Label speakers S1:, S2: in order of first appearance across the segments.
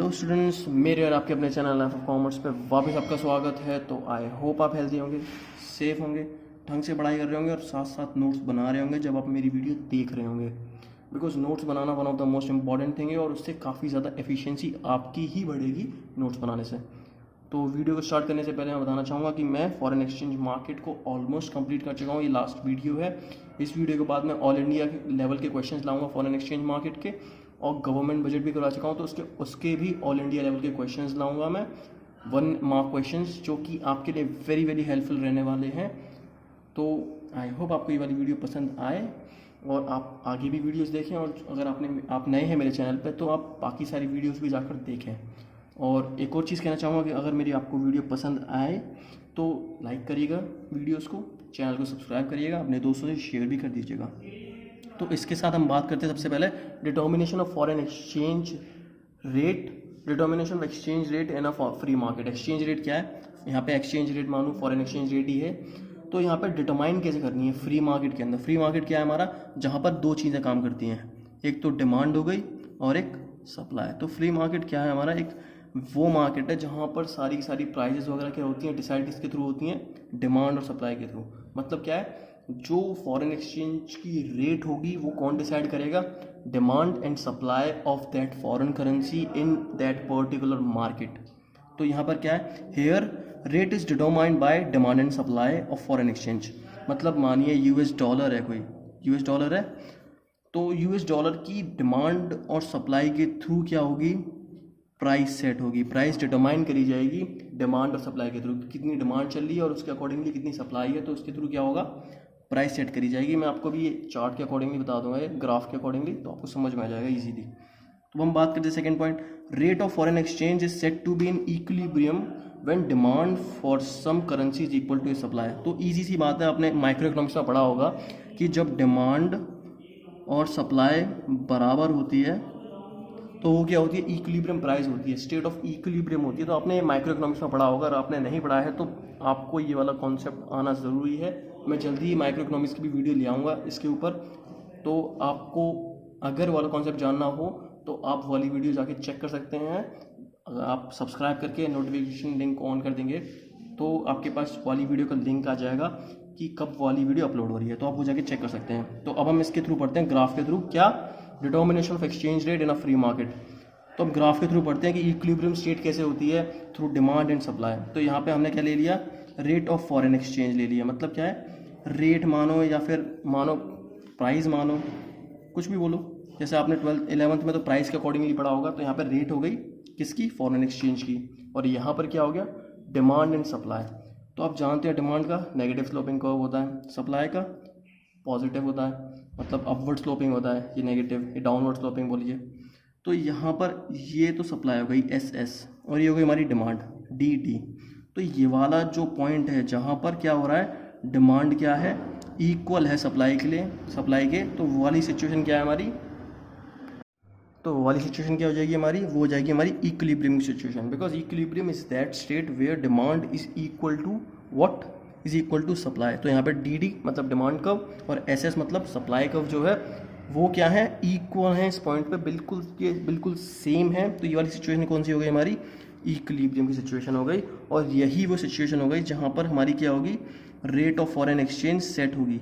S1: Hello students, मेरे और आपके अपने चैनल लाइफ ऑफ कॉमर्स पे वापस आपका स्वागत है। तो आई होप आप हेल्दी होंगे, सेफ होंगे, ढंग से पढ़ाई कर रहे होंगे और साथ साथ नोट्स बना रहे होंगे जब आप मेरी वीडियो देख रहे होंगे। Because notes banana one of the most important thing है और उससे काफ़ी ज़्यादा एफिशिएंसी आपकी ही बढ़ेगी नोट्स बनाने से। तो वीडियो को स्टार्ट करने से पहले मैं बताना चाहूँगा कि मैं फॉरेन एक्सचेंज मार्केट को ऑलमोस्ट कंप्लीट कर चुका हूँ। ये लास्ट वीडियो है। इस वीडियो के बाद मैं ऑल इंडिया के लेवल के क्वेश्चंस लाऊंगा फॉरेन एक्सचेंज मार्केट के, और गवर्नमेंट बजट भी करवा चुका हूँ तो उसके भी ऑल इंडिया लेवल के क्वेश्चंस लाऊंगा मैं, 1 मार्क क्वेश्चंस, जो कि आपके लिए वेरी वेरी हेल्पफुल रहने वाले हैं। तो आई होप आपको ये वाली वीडियो पसंद आए और आप आगे भी वीडियोस देखें, और अगर आप नए हैं मेरे चैनल पर तो आप बाकी सारी वीडियोस भी जाकर देखें। और एक और चीज़ कहना चाहूँगा कि अगर मेरी आपको वीडियो पसंद आए तो लाइक करिएगा वीडियोस को, चैनल को सब्सक्राइब करिएगा, अपने दोस्तों से शेयर भी कर दीजिएगा। तो इसके साथ हम बात करते हैं सबसे पहले determination of foreign exchange rate, determination of exchange rate in a free market. Exchange rate क्या है, यहाँ पे एक्सचेंज रेट मानो फॉरेन एक्सचेंज रेट ही है। तो यहाँ पर डिटरमाइन कैसे करनी है फ्री मार्केट के अंदर। फ्री मार्केट क्या है हमारा, जहाँ पर 2 चीज़ें काम करती हैं, एक तो डिमांड हो गई और एक सप्लाई। तो फ्री मार्केट क्या है हमारा, एक वो मार्केट है जहाँ पर सारी की सारी प्राइजेस वगैरह क्या होती हैं, डिसाइड किसके थ्रू होती हैं, डिमांड और सप्लाई के थ्रू। मतलब क्या है, जो फॉरेन एक्सचेंज की रेट होगी वो कौन डिसाइड करेगा, demand and supply of that foreign currency in that particular market. तो यहाँ पर क्या है, here rate is determined by demand and supply of foreign exchange. मतलब मानिए यूएस डॉलर है, कोई यूएस डॉलर है, तो यूएस डॉलर की डिमांड और सप्लाई के थ्रू क्या होगी, प्राइस सेट होगी। प्राइस डिटरमाइन करी जाएगी डिमांड और सप्लाई के थ्रू, कितनी डिमांड चल रही है और उसके अकॉर्डिंगली कितनी सप्लाई है, तो उसके थ्रू क्या होगा, प्राइस सेट करी जाएगी। मैं आपको भी ये चार्ट के अकॉर्डिंगली बता दूंगा, ये ग्राफ के अकॉर्डिंगली, तो आपको समझ में आ जाएगा इजीली। तो हम बात करते हैं second point, rate of foreign exchange is set to be in equilibrium when demand for some currency is equal to supply. तो ईजी सी बात है, आपने माइक्रो इकोनॉमिक्स में पढ़ा होगा कि जब डिमांड और सप्लाई बराबर होती है तो वो क्या होती है, इक्विलिब्रियम प्राइस होती है, स्टेट ऑफ इक्विलिब्रियम होती है। तो आपने माइक्रो इकोनॉमिक्स में पढ़ा होगा, अगर आपने नहीं पढ़ा है तो आपको ये वाला कॉन्सेप्ट आना ज़रूरी है। मैं जल्दी ही माइक्रो इकोनॉमिक्स की भी वीडियो ले आऊँगा इसके ऊपर, तो आपको अगर वाला कॉन्सेप्ट जानना हो तो आप वाली वीडियो जाके चेक कर सकते हैं। अगर आप सब्सक्राइब करके नोटिफिकेशन लिंक ऑन कर देंगे तो आपके पास वाली वीडियो का लिंक आ जाएगा कि कब वाली वीडियो अपलोड हो रही है, तो आप वो जाके चेक कर सकते हैं। तो अब हम इसके थ्रू पढ़ते हैं, ग्राफ के थ्रू, क्या determination of exchange rate in a free market. तो हम ग्राफ के थ्रू पढ़ते हैं कि इक्विलिब्रियम स्टेट कैसे होती है, थ्रू डिमांड एंड सप्लाई। तो यहाँ पे हमने क्या ले लिया, रेट ऑफ फॉरेन एक्सचेंज ले लिया। मतलब क्या है, रेट मानो या फिर मानो प्राइस मानो, कुछ भी बोलो। जैसे आपने 12th 11th में तो प्राइस के अकॉर्डिंगली पढ़ा होगा, तो यहाँ पर रेट हो गई किसकी, फॉरेन एक्सचेंज की, और यहाँ पर क्या हो गया, डिमांड एंड सप्लाई। तो आप जानते हैं डिमांड का नेगेटिव स्लोपिंग कर्व होता है, सप्लाई का पॉजिटिव होता है, मतलब अपवर्ड स्लोपिंग होता है, ये नेगेटिव, ये डाउनवर्ड स्लोपिंग बोलिए। तो यहाँ पर ये तो सप्लाई हो गई एस, और ये हो गई हमारी डिमांड डी। तो ये वाला जो पॉइंट है जहाँ पर क्या हो रहा है, डिमांड क्या है, इक्वल है सप्लाई के लिए, सप्लाई के, तो वो वाली सिचुएशन क्या है हमारी, तो वो वाली सिचुएशन क्या हो जाएगी हमारी, वो हो जाएगी हमारी equilibrium situation. Because equilibrium is that state where demand is equal to what, is equal to supply. तो यहाँ पर डी मतलब डिमांड कर्व और एस मतलब सप्लाई कर्व जो है वो क्या है, इक्वल है इस पॉइंट पे, बिल्कुल ये बिल्कुल सेम है। तो ये वाली सिचुएशन कौन सी हो गई हमारी, इक्विलिब्रियम की सिचुएशन हो गई। और यही वो सिचुएशन हो गई जहाँ पर हमारी क्या होगी, rate of foreign exchange set होगी।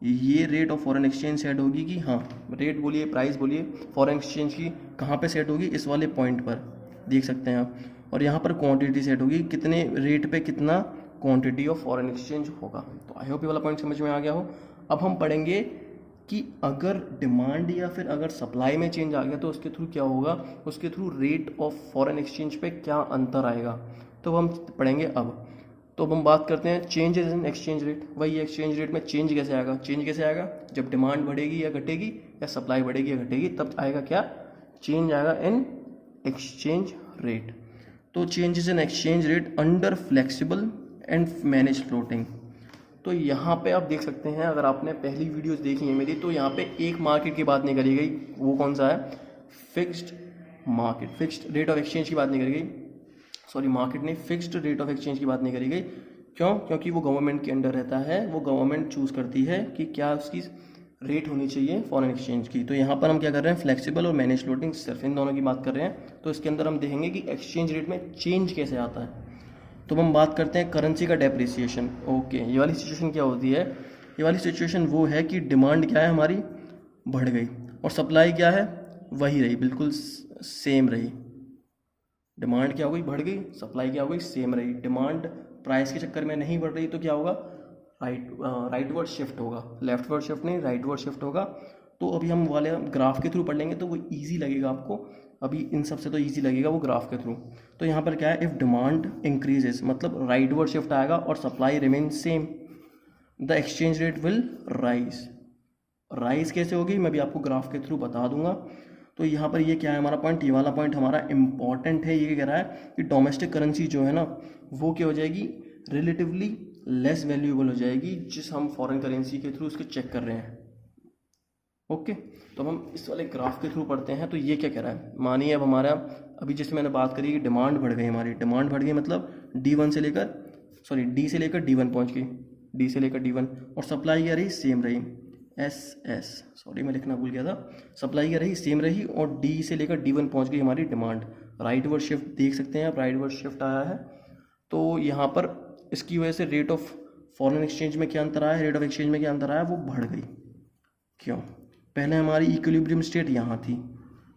S1: ये rate of foreign exchange set होगी कि हाँ, रेट बोलिए, प्राइस बोलिए, फॉरेन एक्सचेंज की कहाँ पे सेट होगी, इस वाले पॉइंट पर देख सकते हैं आप। और यहाँ पर क्वांटिटी सेट होगी, कितने रेट पे कितना क्वांटिटी ऑफ फॉरेन एक्सचेंज होगा। तो आई होप ये वाला पॉइंट समझ में आ गया हो। अब हम पढ़ेंगे कि अगर डिमांड या फिर अगर सप्लाई में चेंज आ गया तो उसके थ्रू क्या होगा, उसके through rate of foreign exchange पे क्या अंतर आएगा, तो हम पढ़ेंगे अब। तो अब हम बात करते हैं चेंजेस इन एक्सचेंज रेट। वही एक्सचेंज रेट में चेंज कैसे आएगा, चेंज कैसे आएगा, जब डिमांड बढ़ेगी या घटेगी, या सप्लाई बढ़ेगी या घटेगी, तब आएगा क्या, चेंज आएगा इन एक्सचेंज रेट। तो changes in exchange rate under flexible and manage floating. तो यहाँ पे आप देख सकते हैं, अगर आपने पहली वीडियोस देखी है मेरी, तो यहाँ पे एक मार्केट की बात नहीं करी गई, वो कौन सा है, fixed market, fixed rate of exchange की बात नहीं करी गई, सॉरी मार्केट नहीं, फिक्स्ड रेट ऑफ एक्सचेंज की बात नहीं करी गई। क्यों, क्योंकि वो गवर्नमेंट के अंडर रहता है, वो गवर्नमेंट चूज़ करती है कि क्या उसकी रेट होनी चाहिए फॉरेन एक्सचेंज की। तो यहाँ पर हम क्या कर रहे हैं, फ्लेक्सिबल और मैनेज फ्लोटिंग सिर्फ इन दोनों की बात कर रहे हैं। तो इसके अंदर हम देखेंगे कि एक्सचेंज रेट में चेंज कैसे आता है। तो हम बात करते हैं करेंसी का डेप्रिसिएशन। ओके, ये वाली सिचुएशन क्या होती है, ये वाली सिचुएशन वो है कि डिमांड क्या है हमारी, बढ़ गई, और सप्लाई क्या है, वही रही, बिल्कुल सेम रही। डिमांड क्या हो गई, बढ़ गई, सप्लाई क्या हो गई, सेम रही। डिमांड प्राइस के चक्कर में नहीं बढ़ रही तो क्या होगा, राइटवर्ड शिफ्ट होगा, लेफ्टवर्ड शिफ्ट नहीं, राइटवर्ड शिफ्ट होगा। तो अभी हम वाले ग्राफ के थ्रू पढ़ लेंगे तो वो इजी लगेगा आपको, अभी इन सब से तो इजी लगेगा वो ग्राफ के थ्रू। तो यहाँ पर क्या है, इफ़ डिमांड इंक्रीजेस मतलब राइटवर्ड शिफ्ट आएगा और supply remain same, the exchange rate will rise. Rise कैसे होगी मैं भी आपको ग्राफ के थ्रू बता दूंगा। तो यहाँ पर ये क्या है हमारा पॉइंट, ये वाला पॉइंट हमारा इंपॉर्टेंट है। ये कह रहा है कि डोमेस्टिक करेंसी जो है ना वो क्या हो जाएगी, रिलेटिवली लेस वैल्यूएबल हो जाएगी जिस हम फॉरेन करेंसी के थ्रू उसको चेक कर रहे हैं। ओके, तो हम इस वाले ग्राफ के थ्रू पढ़ते हैं। तो ये क्या कह रहा है, मानिए अब हमारा अभी जैसे मैंने बात करी कि डिमांड बढ़ गई, हमारी डिमांड बढ़ गई मतलब D1 से लेकर D से लेकर D1 पहुंच गई, D से लेकर D1, और सप्लाई क्या रही, सेम रही, मैं लिखना भूल गया था, सप्लाई क्या रही, सेम रही, और D से लेकर D1 पहुंच गई हमारी डिमांड। राइटवर्ड शिफ्ट देख सकते हैं आप, राइटवर्ड शिफ्ट आया है। तो यहाँ पर इसकी वजह से रेट ऑफ फॉरेन एक्सचेंज में क्या अंतर आया, रेट ऑफ एक्सचेंज में क्या अंतर आया, वो बढ़ गई। क्यों, पहले हमारी इक्विलिब्रियम स्टेट यहाँ थी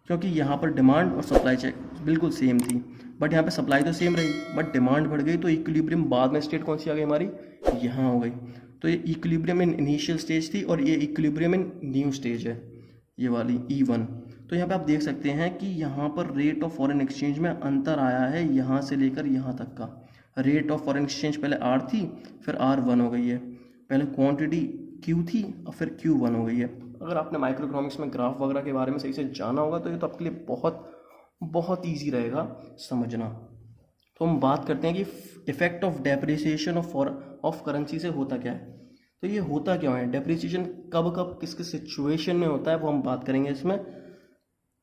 S1: क्योंकि यहाँ पर डिमांड और सप्लाई चेक बिल्कुल सेम थी, बट यहाँ पे सप्लाई तो सेम रही बट डिमांड बढ़ गई। तो इक्विलिब्रियम बाद में स्टेट कौन सी आ गई हमारी, यहाँ हो गई। तो ये इक्विलिब्रियम इन इनिशियल स्टेज थी और ये इक्विलिब्रियम इन न्यू स्टेज है, ये वाली E1। तो यहाँ पे आप देख सकते हैं कि यहाँ पर रेट ऑफ फॉरेन एक्सचेंज में अंतर आया है, यहाँ से लेकर यहाँ तक का। रेट ऑफ फॉरेन एक्सचेंज पहले R थी, फिर R1 हो गई है, पहले क्वांटिटी Q थी और फिर Q1 हो गई है। अगर आपने माइक्रो इकोनॉमिक्स में ग्राफ वगैरह के बारे में सही से जाना होगा तो ये तो आपके लिए बहुत बहुत ईजी रहेगा समझना। तो हम बात करते हैं कि effect of depreciation of currency से होता क्या है। तो ये होता क्या है, डेप्रिसिएशन कब कब किस किस सिचुएशन में होता है वो हम बात करेंगे इसमें।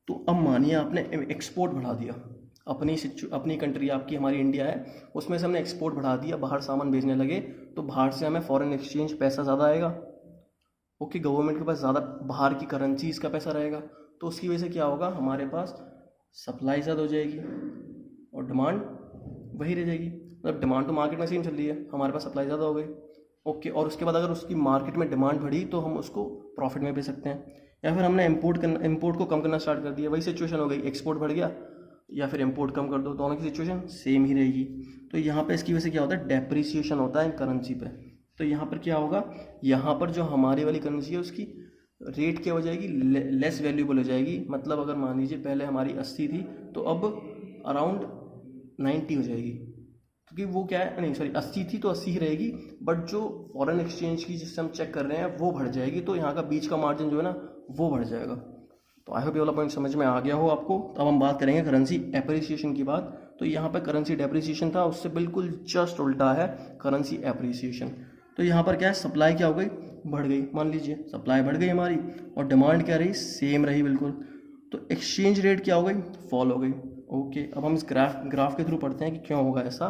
S1: तो अब मानिए आपने एक्सपोर्ट बढ़ा दिया, अपनी कंट्री आपकी हमारी इंडिया है, उसमें से हमने एक्सपोर्ट बढ़ा दिया, बाहर सामान भेजने लगे, तो बाहर से हमें फॉरेन एक्सचेंज पैसा ज़्यादा आएगा। ओके, गवर्नमेंट के पास ज़्यादा बाहर की करेंसीज का पैसा रहेगा, तो उसकी वजह से क्या होगा, हमारे पास सप्लाई ज़्यादा हो जाएगी और डिमांड वही रह जाएगी। मतलब डिमांड तो मार्केट में सेम चल रही है, हमारे पास सप्लाई ज़्यादा हो गई। ओके, और उसके बाद अगर उसकी मार्केट में डिमांड बढ़ी तो हम उसको प्रॉफिट में बेच सकते हैं, या फिर हमने इम्पोर्ट को कम करना स्टार्ट कर दिया, वही सिचुएशन हो गई, एक्सपोर्ट बढ़ गया या फिर इम्पोर्ट कम कर दो, दोनों की सिचुएशन सेम ही रहेगी। तो यहाँ पे इसकी वजह से क्या होता है, डेप्रिसिएशन होता है करेंसी पे। तो यहाँ पर क्या होगा, यहाँ पर जो हमारी वाली करेंसी है उसकी रेट क्या हो जाएगी, लेस वैल्यूबल हो जाएगी। मतलब अगर मान लीजिए पहले हमारी 80 थी तो अब अराउंड 90 हो जाएगी, क्योंकि वो क्या है, नहीं सॉरी 80 थी तो 80 ही रहेगी, बट जो फॉरेन एक्सचेंज की जिससे हम चेक कर रहे हैं वो बढ़ जाएगी, तो यहाँ का बीच का मार्जिन जो है ना वो बढ़ जाएगा। तो आई होप ये वाला पॉइंट समझ में आ गया हो आपको। अब हम बात करेंगे करेंसी एप्रिसिएशन की बात। तो यहाँ पर करेंसी डेप्रिसिएशन था, उससे बिल्कुल जस्ट उल्टा है करेंसी एप्रिसिएशन। तो यहाँ पर क्या है, सप्लाई क्या हो गई, बढ़ गई, मान लीजिए सप्लाई बढ़ गई हमारी और डिमांड क्या रही, सेम रही बिल्कुल। तो एक्सचेंज रेट क्या हो गई, फॉल हो गई। ओके, अब हम इस ग्राफ के थ्रू पढ़ते हैं कि क्यों होगा ऐसा।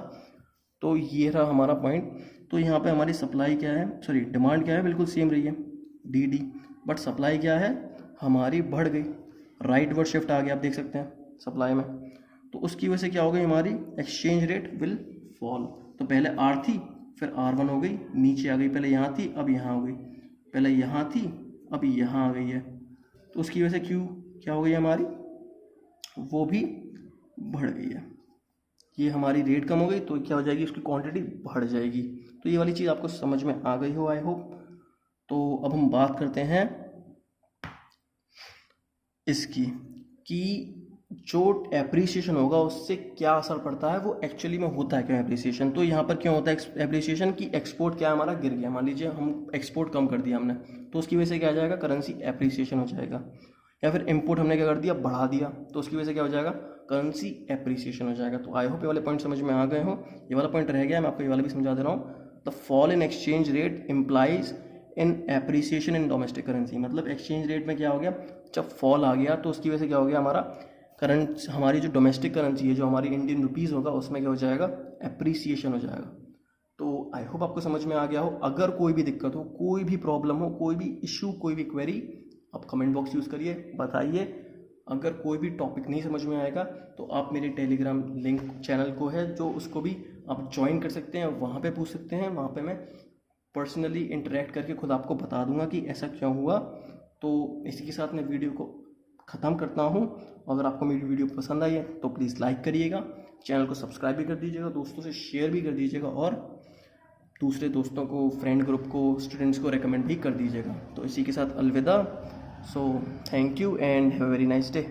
S1: तो ये रहा हमारा पॉइंट। तो यहाँ पे हमारी सप्लाई क्या है, सॉरी डिमांड क्या है, बिल्कुल सेम रही है DD, बट सप्लाई क्या है हमारी बढ़ गई, राइटवर्ड शिफ्ट आ गया, आप देख सकते हैं सप्लाई में। तो उसकी वजह से क्या हो गई, हमारी एक्सचेंज रेट विल फॉल। तो पहले R थी फिर R1 हो गई, नीचे आ गई, पहले यहाँ थी अब यहाँ हो गई, पहले यहाँ थी अब यहाँ आ गई है। तो उसकी वजह से Q क्या हो गई हमारी, वो भी बढ़ गई है। ये हमारी रेट कम हो गई तो क्या हो जाएगी, उसकी क्वांटिटी बढ़ जाएगी। तो ये वाली चीज़ आपको समझ में आ गई हो आई होप। तो अब हम बात करते हैं इसकी कि जो एप्रिसिएशन होगा उससे क्या असर पड़ता है, वो एक्चुअली में होता है क्यों एप्रिसिएशन। तो यहाँ पर क्यों होता है एप्रिसिएशन की, एक्सपोर्ट क्या हमारा गिर गया, मान लीजिए हम एक्सपोर्ट कम कर दिया हमने, तो उसकी वजह से क्या आ जाएगा, करेंसी एप्रिसिएशन हो जाएगा। या फिर इम्पोर्ट हमने क्या कर दिया, बढ़ा दिया, तो उसकी वजह से क्या हो जाएगा, करेंसी एप्रिसिएशन हो जाएगा। तो आई होप ये वाले पॉइंट समझ में आ गए हो। ये वाला पॉइंट रह गया, मैं आपको ये वाला भी समझा दे रहा हूँ। The fall in exchange rate implies in appreciation in domestic currency. मतलब एक्सचेंज रेट में क्या हो गया, जब फॉल आ गया तो उसकी वजह से क्या हो गया, हमारी जो डोमेस्टिक करेंसी है, जो हमारी इंडियन रुपीज़ होगा, उसमें क्या हो जाएगा, एप्रिसिएशन हो जाएगा। तो आई होप आपको समझ में आ गया हो। अगर कोई भी दिक्कत हो, कोई भी प्रॉब्लम हो, कोई भी इश्यू, कोई भी क्वेरी, आप कमेंट बॉक्स यूज़ करिए, बताइए। अगर कोई भी टॉपिक नहीं समझ में आएगा तो आप मेरे टेलीग्राम लिंक चैनल को है जो, उसको भी आप ज्वाइन कर सकते हैं, वहाँ पे पूछ सकते हैं। वहाँ पे मैं पर्सनली इंटरेक्ट करके खुद आपको बता दूंगा कि ऐसा क्यों हुआ। तो इसी के साथ मैं वीडियो को ख़त्म करता हूँ। अगर आपको मेरी वीडियो पसंद आई है तो प्लीज़ लाइक करिएगा, चैनल को सब्सक्राइब भी कर दीजिएगा, दोस्तों से शेयर भी कर दीजिएगा और दूसरे दोस्तों को, फ्रेंड ग्रुप को, स्टूडेंट्स को रेकमेंड भी कर दीजिएगा। तो इसी के साथ अलविदा। So thank you and have a very nice day.